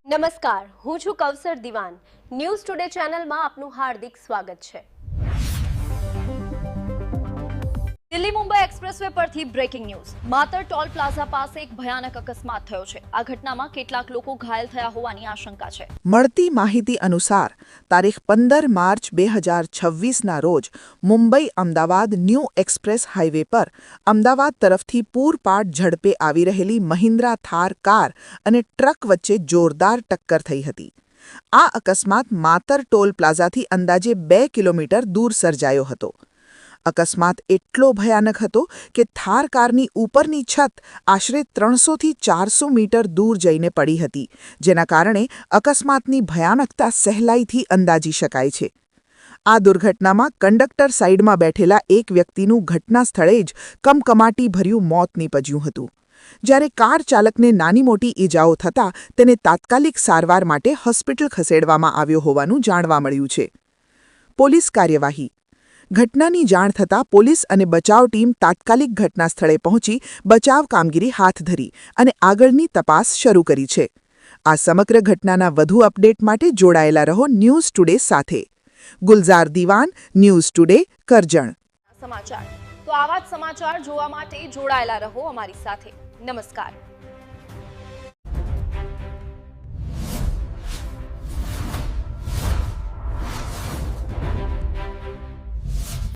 નમસ્કાર, હું છું કૌસર દિવાન. ન્યૂઝ ટુડે ચેનલમાં આપનું હાર્દિક સ્વાગત છે. દિલ્હી મુંબઈ એક્સપ્રેસવે પરથી બ્રેકિંગ ન્યૂઝ. માતર ટોલ પ્લાઝા પાસે એક ભયાનક અકસ્માત થયો છે. આ ઘટનામાં કેટલાક લોકો ઘાયલ થયા હોવાની આશંકા છે. મળતી માહિતી અનુસાર તારીખ 15 માર્ચ 2026ના રોજ Mumbai Ahmedabad new express highway પર અમદાવાદ તરફથી પૂરપાટ ઝડપે આવી રહેલી મહિન્દ્રા થાર કાર અને ટ્રક વચ્ચે જોરદાર ટક્કર થઈ હતી. આ અકસ્માત માતર ટોલ પ્લાઝાથી અંદાજે 2 કિલોમીટર દૂર સર્જાયો હતો. અકસ્માત એટલો ભયાનક હતો કે થાર કારની ઉપરની છત આશરે 300 થી 400 મીટર દૂર જઈને પડી હતી, જેના કારણે અકસ્માતની ભયાનકતા સહેલાઈથી અંદાજી શકાય છે. આ દુર્ઘટનામાં કંડક્ટર સાઈડમાં બેઠેલા એક વ્યક્તિનું ઘટના સ્થળે જ કમકમાટીભર્યું મોત નીપજ્યું હતું. જ્યારે કાર ચાલકને નાની મોટી ઈજાઓ થતાં તેને તાત્કાલિક સારવાર માટે હોસ્પિટલ ખસેડવામાં આવ્યો હોવાનું જાણવા મળ્યું છે. પોલીસ કાર્યવાહી. ઘટનાની જાણ થતાં પોલીસ અને બચાવ ટીમ તાત્કાલિક ઘટના સ્થળે પહોંચી બચાવ કામગીરી હાથ ધરી અને આગળની તપાસ શરૂ કરી છે. આ સમગ્ર ઘટનાના વધુ અપડેટ માટે જોડાયેલા રહો ન્યૂઝ ટુડે સાથે. ગુલઝાર દિવાન, ન્યૂઝ ટુડે, કરજણ. સમાચાર તો આવા જ સમાચાર જોવા માટે જોડાયેલા રહો અમારી સાથે. નમસ્કાર.